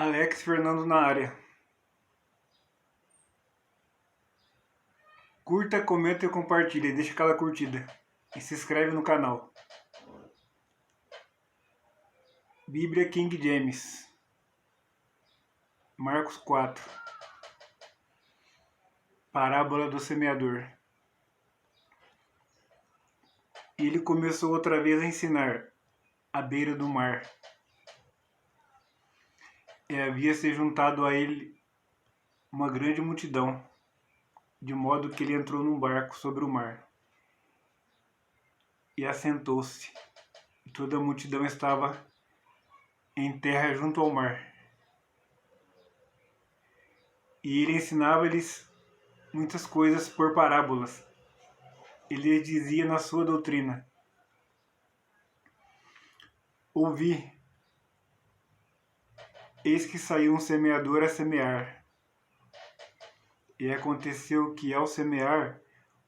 Alex Fernando na área. Curta, comenta e compartilha. Deixa aquela curtida. E se inscreve no canal. Bíblia King James. Marcos 4. Parábola do semeador. E ele começou outra vez a ensinar à beira do mar. E havia se juntado a ele uma grande multidão, de modo que ele entrou num barco sobre o mar e assentou-se. E toda a multidão estava em terra junto ao mar. E ele ensinava-lhes muitas coisas por parábolas. Ele lhes dizia na sua doutrina: ouvi, eis que saiu um semeador a semear. E aconteceu que, ao semear,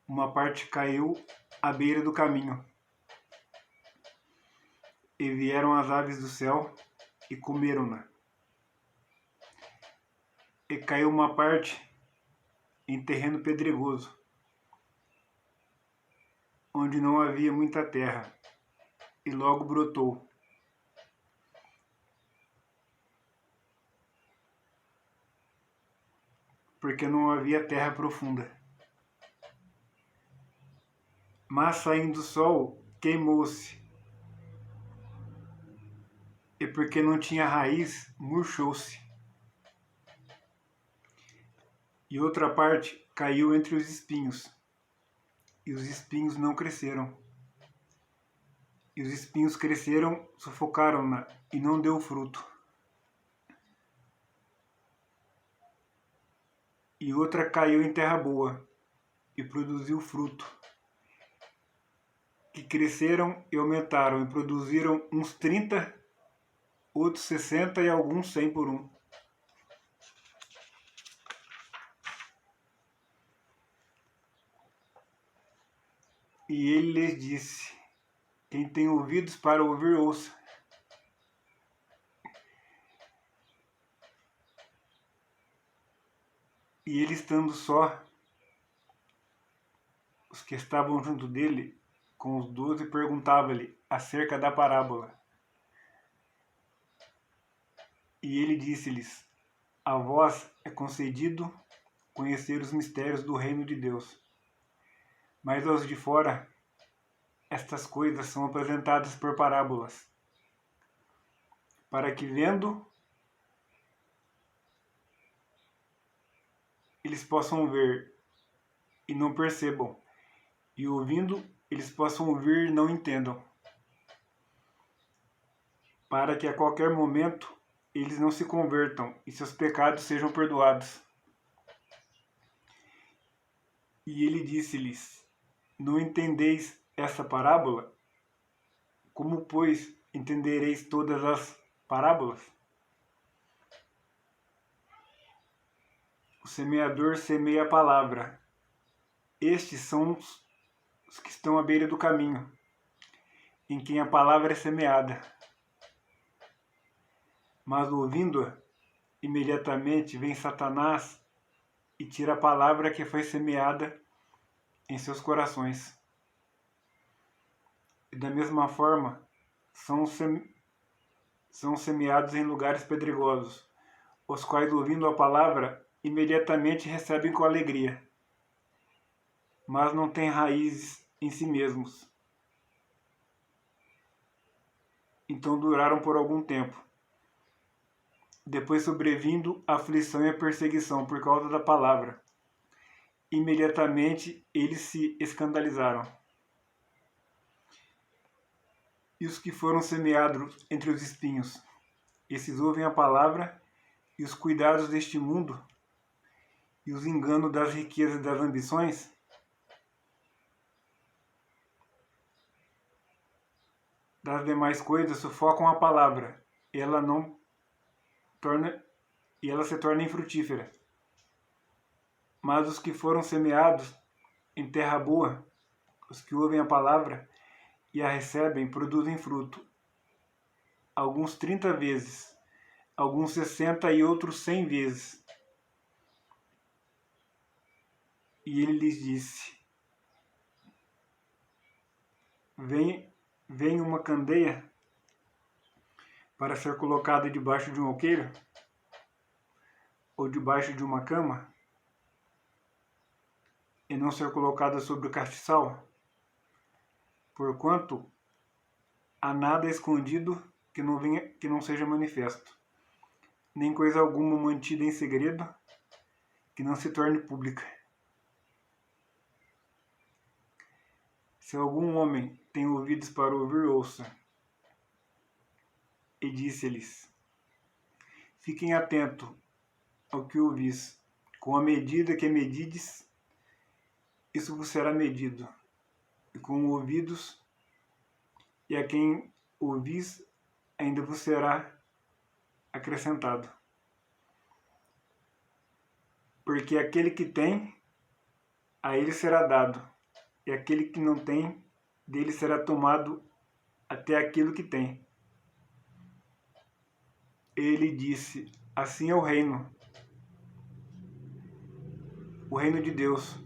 uma parte caiu à beira do caminho. E vieram as aves do céu e comeram-na. E caiu uma parte em terreno pedregoso, onde não havia muita terra, e logo brotou. Porque não havia terra profunda. Mas saindo o sol, queimou-se. E porque não tinha raiz, murchou-se. E outra parte caiu entre os espinhos. E os espinhos não cresceram. E os espinhos cresceram, sufocaram-na, e não deu fruto. E outra caiu em terra boa, e produziu fruto, que cresceram e aumentaram, e produziram uns 30, outros 60 e alguns 100 por um. E ele lhes disse: quem tem ouvidos para ouvir, ouça. E ele estando só, os que estavam junto dele, com os 12, perguntava-lhe acerca da parábola. E ele disse-lhes: a vós é concedido conhecer os mistérios do reino de Deus. Mas aos de fora, estas coisas são apresentadas por parábolas, para que vendo, eles possam ver e não percebam, e ouvindo, eles possam ouvir e não entendam, para que a qualquer momento eles não se convertam e seus pecados sejam perdoados. E ele disse-lhes: não entendeis essa parábola? Como, pois, entendereis todas as parábolas? O semeador semeia a palavra. Estes são os que estão à beira do caminho, em quem a palavra é semeada. Mas ouvindo-a, imediatamente vem Satanás e tira a palavra que foi semeada em seus corações. E da mesma forma, são semeados em lugares pedregosos, os quais, ouvindo a palavra, imediatamente recebem com alegria, mas não têm raízes em si mesmos. Então duraram por algum tempo. Depois, sobrevindo a aflição e a perseguição por causa da palavra, imediatamente eles se escandalizaram. E os que foram semeados entre os espinhos, esses ouvem a palavra, e os cuidados deste mundo, e os enganos das riquezas e das ambições, das demais coisas, sufocam a palavra, e ela se torna infrutífera. Mas os que foram semeados em terra boa, os que ouvem a palavra e a recebem, produzem fruto, alguns 30 vezes, alguns 60 e outros 100 vezes. E ele lhes disse: Vem uma candeia para ser colocada debaixo de um alqueire ou debaixo de uma cama e não ser colocada sobre o castiçal? Porquanto há nada escondido que não seja manifesto, nem coisa alguma mantida em segredo que não se torne pública. Se algum homem tem ouvidos para ouvir, ouça. E disse-lhes: Fiquem atentos ao que ouvis. Com a medida que medides, isso vos será medido. E com ouvidos, e a quem ouvis, ainda vos será acrescentado. Porque aquele que tem, a ele será dado, e aquele que não tem, dele será tomado até aquilo que tem. Ele disse: Assim é o reino de Deus.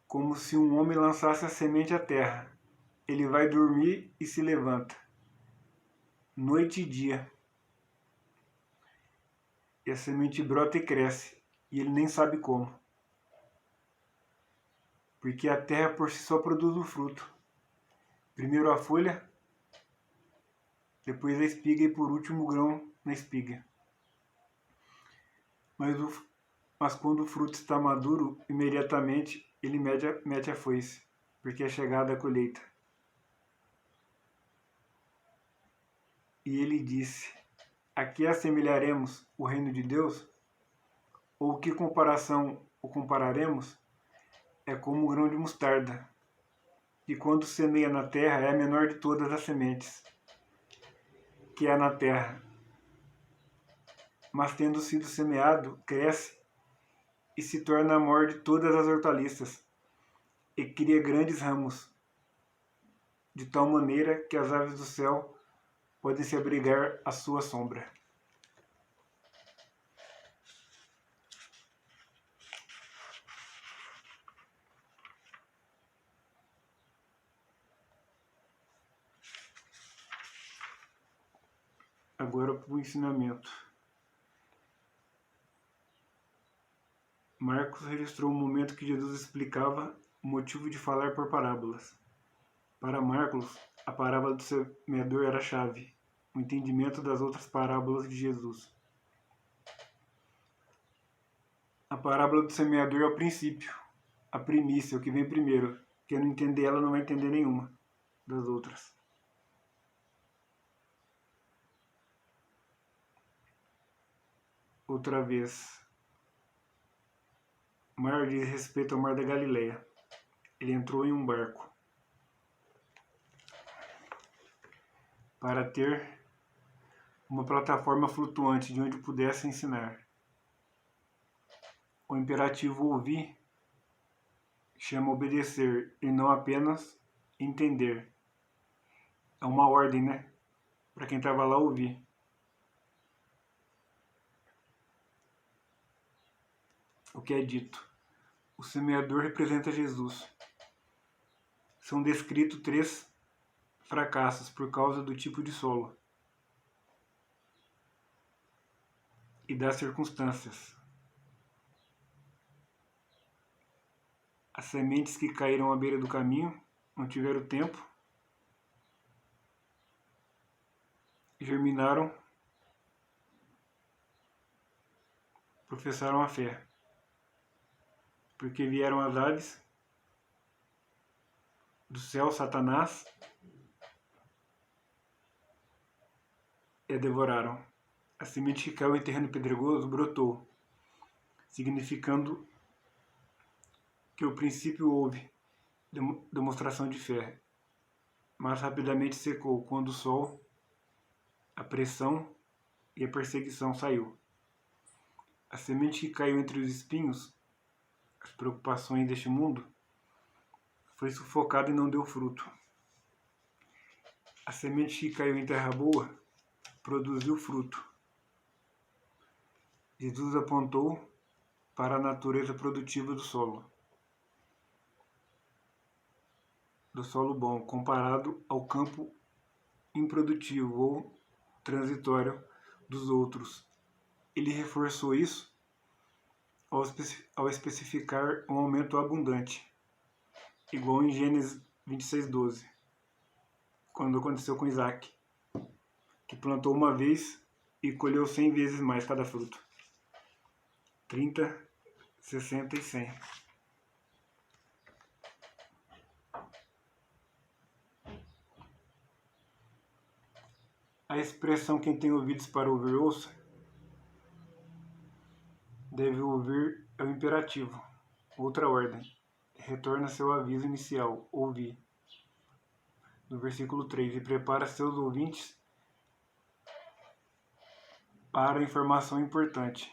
Como se um homem lançasse a semente à terra. Ele vai dormir e se levanta, noite e dia. E a semente brota e cresce, e ele nem sabe como. Porque a terra por si só produz o fruto. Primeiro a folha, depois a espiga e por último o grão na espiga. Mas quando o fruto está maduro, imediatamente ele mete a foice, porque é chegada a colheita. E ele disse: A que assemelharemos o reino de Deus? Ou que comparação o compararemos? É como o grão de mostarda, que quando semeia na terra é a menor de todas as sementes que há na terra. Mas tendo sido semeado, cresce e se torna a maior de todas as hortaliças, e cria grandes ramos, de tal maneira que as aves do céu podem se abrigar à sua sombra. Agora para o ensinamento. Marcos registrou o momento que Jesus explicava o motivo de falar por parábolas. Para Marcos, a parábola do semeador era a chave, o entendimento das outras parábolas de Jesus. A parábola do semeador é o princípio, a primícia, o que vem primeiro. Quem não entender ela não vai entender nenhuma das outras. Outra vez. O mar diz respeito ao mar da Galileia. Ele entrou em um barco para ter uma plataforma flutuante de onde pudesse ensinar. O imperativo ouvir chama obedecer e não apenas entender. É uma ordem, né? Para quem estava lá ouvir. O que é dito. O semeador representa Jesus. São descritos 3 fracassos por causa do tipo de solo e das circunstâncias. As sementes que caíram à beira do caminho não tiveram tempo, germinaram, professaram a fé, porque vieram as aves do céu, Satanás, e a devoraram. A semente que caiu em terreno pedregoso brotou, significando que o princípio houve demonstração de fé, mas rapidamente secou quando o sol, a pressão e a perseguição saiu. A semente que caiu entre os espinhos, as preocupações deste mundo, foi sufocada e não deu fruto. A semente que caiu em terra boa produziu fruto. Jesus apontou para a natureza produtiva do solo bom, comparado ao campo improdutivo ou transitório dos outros. Ele reforçou isso ao especificar um aumento abundante, igual em Gênesis 26:12, quando aconteceu com Isaac, que plantou uma vez e colheu 100 vezes mais cada fruto. 30, 60 e 100. A expressão "quem tem ouvidos para ouvir, ouça" deve ouvir é o imperativo. Outra ordem. Retorna seu aviso inicial, ouvir. No versículo 3, e prepara seus ouvintes para a informação importante.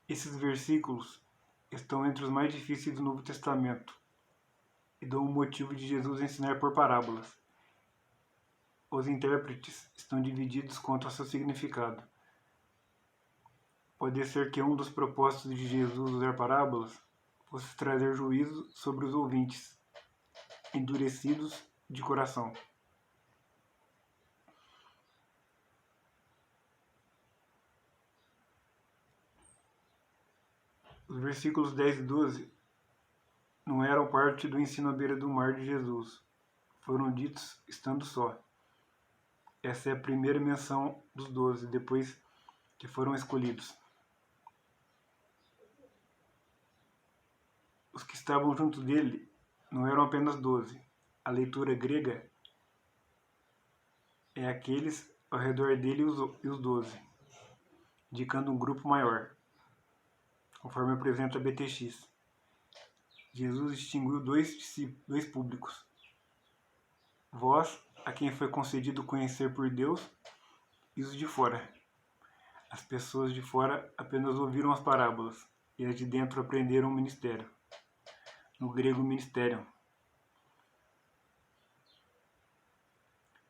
Esses versículos estão entre os mais difíceis do Novo Testamento e dão o motivo de Jesus ensinar por parábolas. Os intérpretes estão divididos quanto ao seu significado. Pode ser que um dos propósitos de Jesus usar parábolas fosse trazer juízo sobre os ouvintes, endurecidos de coração. Os versículos 10 e 12 não eram parte do ensino à beira do mar de Jesus. Foram ditos estando só. Essa é a primeira menção dos 12, depois que foram escolhidos. Os que estavam junto dele não eram apenas 12. A leitura grega é aqueles ao redor dele e os 12, indicando um grupo maior, conforme apresenta a BTX. Jesus distinguiu dois públicos. Vós, a quem foi concedido conhecer por Deus, e os de fora. As pessoas de fora apenas ouviram as parábolas, e as de dentro aprenderam o ministério. No grego, ministério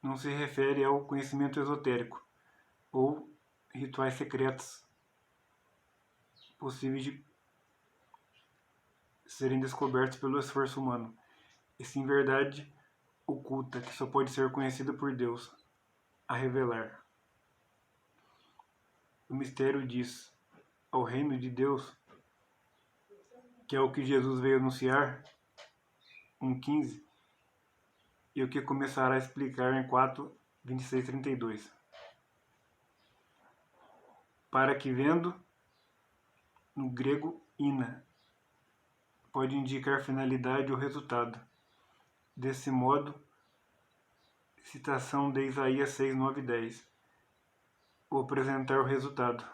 não se refere ao conhecimento esotérico ou rituais secretos possíveis de serem descobertos pelo esforço humano, e sim verdade oculta que só pode ser conhecida por Deus a revelar. O mistério diz ao reino de Deus, que é o que Jesus veio anunciar, 1:15, e o que começará a explicar em 4:26-32. Para que vendo, no grego ina, pode indicar finalidade ou resultado. Desse modo, citação de Isaías 6:9 e 10. O apresentar o resultado.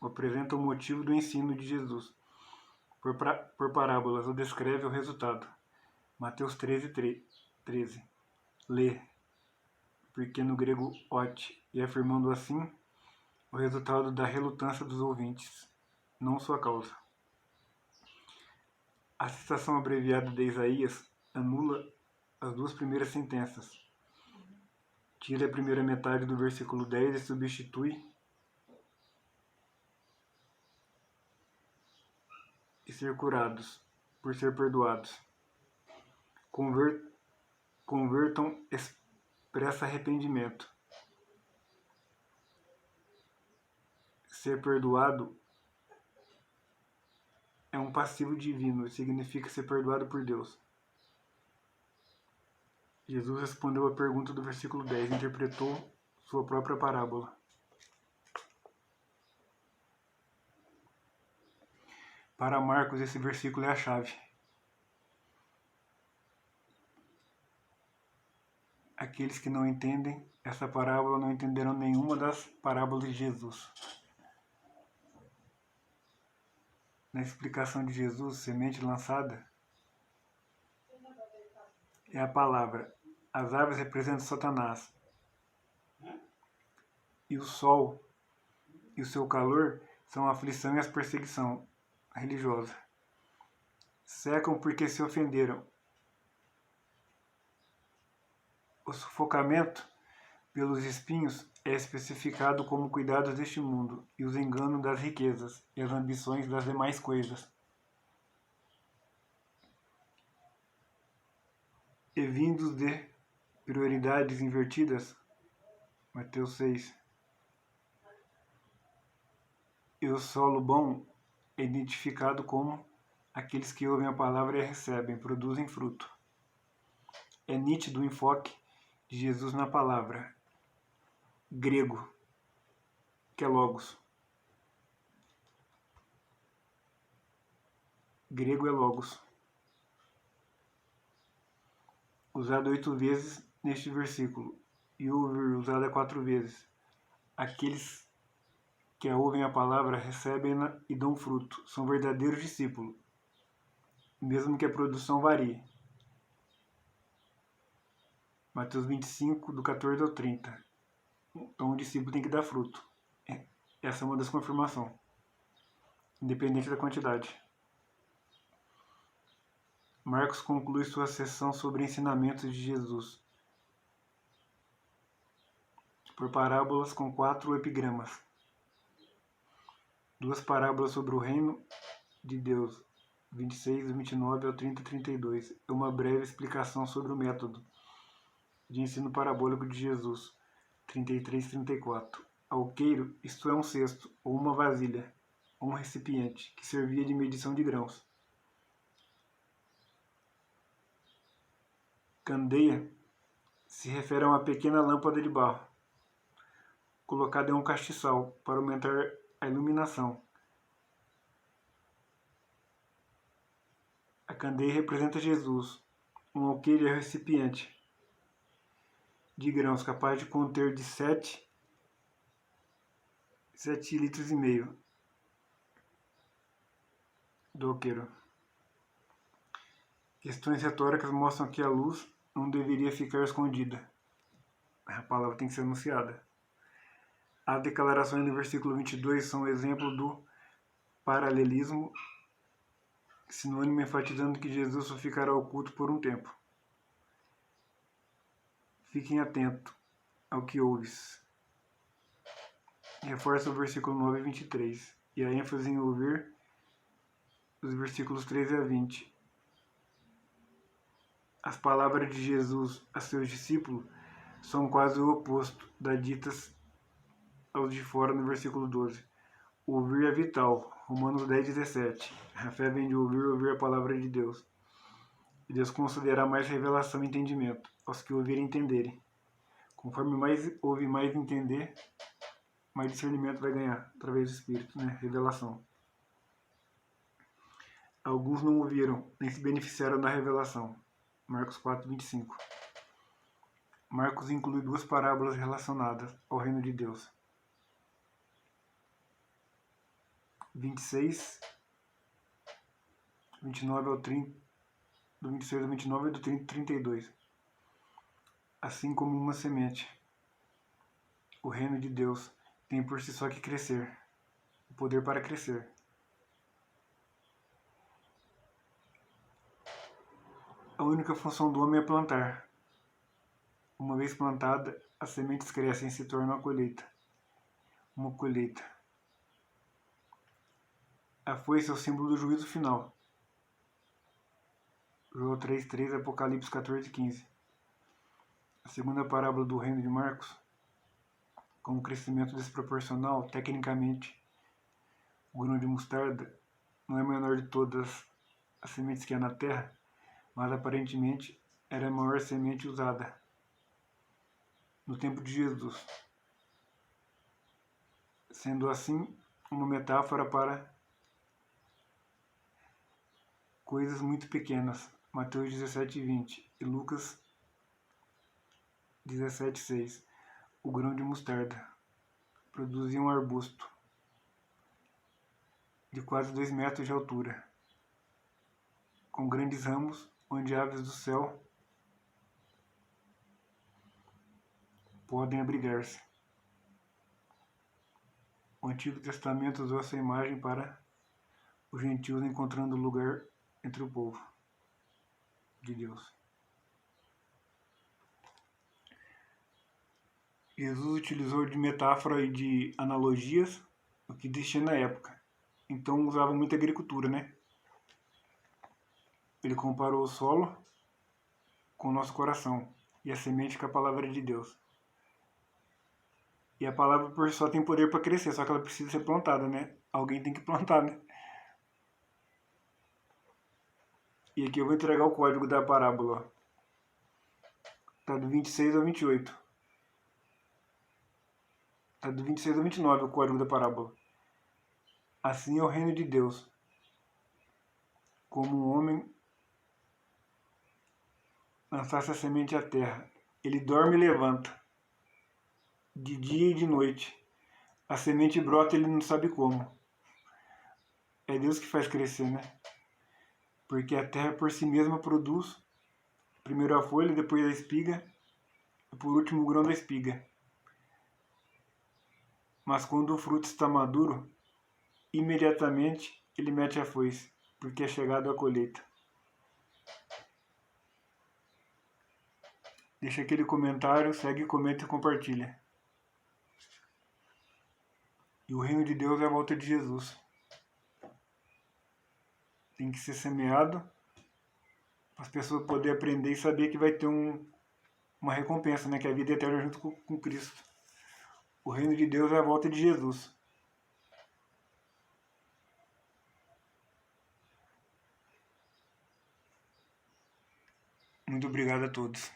O apresenta o motivo do ensino de Jesus. Por parábolas, o descreve o resultado. Mateus 13. Lê, porque no grego ot, e afirmando assim o resultado da relutância dos ouvintes, não sua causa. A citação abreviada de Isaías anula as duas primeiras sentenças. Tira a primeira metade do versículo 10 e substitui e ser curados, por ser perdoados. Convertam expressa arrependimento. Ser perdoado é um passivo divino e significa ser perdoado por Deus. Jesus respondeu à pergunta do versículo 10 e interpretou sua própria parábola. Para Marcos, esse versículo é a chave. Aqueles que não entendem essa parábola não entenderão nenhuma das parábolas de Jesus. Na explicação de Jesus, semente lançada é a palavra. As aves representam Satanás. E o sol e o seu calor são a aflição e a perseguição religiosa. Secam porque se ofenderam. O sufocamento pelos espinhos é especificado como cuidados deste mundo e os enganos das riquezas e as ambições das demais coisas. E vindos de prioridades invertidas, Mateus 6, e o solo bom é identificado como aqueles que ouvem a palavra e a recebem, produzem fruto. É nítido o enfoque de Jesus na palavra, grego, que é logos. Grego é logos. Usado 8 vezes neste versículo, e ouvir usada 4 vezes. Aqueles que ouvem a palavra recebem-na e dão fruto, são verdadeiros discípulos, mesmo que a produção varie. Mateus 25, do 14 ao 30. Então o discípulo tem que dar fruto. Essa é uma das confirmações, independente da quantidade. Marcos conclui sua sessão sobre ensinamentos de Jesus por parábolas com 4 epigramas. 2 parábolas sobre o reino de Deus, 26, 29 ao 30 e 32, e uma breve explicação sobre o método de ensino parabólico de Jesus, 33 e 34. Alqueiro, isto é um cesto, ou uma vasilha, ou um recipiente, que servia de medição de grãos. Candeia se refere a uma pequena lâmpada de barro, colocada em um castiçal, para aumentar a iluminação. A candeia representa Jesus. Um alqueire é um recipiente de grãos capaz de conter de 7 litros e meio do alqueiro. Questões retóricas mostram que a luz não deveria ficar escondida. A palavra tem que ser anunciada. As declarações do versículo 22 são exemplo do paralelismo, sinônimo enfatizando que Jesus só ficará oculto por um tempo. Fiquem atentos ao que ouves. Reforça o versículo 9 e 23, e a ênfase em ouvir os versículos 13 a 20. As palavras de Jesus a seus discípulos são quase o oposto das ditas aos de fora no versículo 12. Ouvir é vital, Romanos 10, 17. A fé vem de ouvir a palavra de Deus. E Deus concederá mais revelação e entendimento aos que ouvirem e entenderem. Conforme mais ouve, mais entender, mais discernimento vai ganhar, através do Espírito, Revelação. Alguns não ouviram, nem se beneficiaram da revelação. Marcos 4, 25. Marcos inclui 2 parábolas relacionadas ao reino de Deus. 26, 29 ao 30, do 26 ao 29 e do 30 ao 32. Assim como uma semente, o reino de Deus tem por si só que crescer, o poder para crescer. A única função do homem é plantar. Uma vez plantada, as sementes crescem e se tornam a colheita. Uma colheita. A foice é o símbolo do juízo final. João 3:3, Apocalipse 14:15. A segunda parábola do reino de Marcos, com um crescimento desproporcional, tecnicamente, o grão de mostarda não é a menor de todas as sementes que há na terra, mas aparentemente era a maior semente usada no tempo de Jesus, sendo assim uma metáfora para coisas muito pequenas. Mateus 17:20 e Lucas 17:6. O grão de mostarda produzia um arbusto de quase 2 metros de altura, com grandes ramos onde aves do céu podem abrigar-se. O Antigo Testamento usou essa imagem para os gentios encontrando lugar entre o povo de Deus. Jesus utilizou de metáfora e de analogias o que existia na época. Então usava muita agricultura, né? Ele comparou o solo com o nosso coração e a semente com a palavra de Deus. E a palavra por si só tem poder para crescer, só que ela precisa ser plantada, né? Alguém tem que plantar, né? E aqui eu vou entregar o código da parábola. Tá do 26 ao 28. Tá do 26 ao 29 o código da parábola. Assim é o reino de Deus. Como um homem lançasse a semente à terra. Ele dorme e levanta, de dia e de noite. A semente brota e ele não sabe como. É Deus que faz crescer, né? Porque a terra por si mesma produz primeiro a folha, depois a espiga e por último o grão da espiga. Mas quando o fruto está maduro, imediatamente ele mete a foice, porque é chegado a colheita. Deixa aquele comentário, segue, comenta e compartilha. E o reino de Deus é a volta de Jesus. Tem que ser semeado para as pessoas poderem aprender e saber que vai ter uma recompensa, né? Que é a vida eterna junto com Cristo. O reino de Deus é a volta de Jesus. Muito obrigado a todos.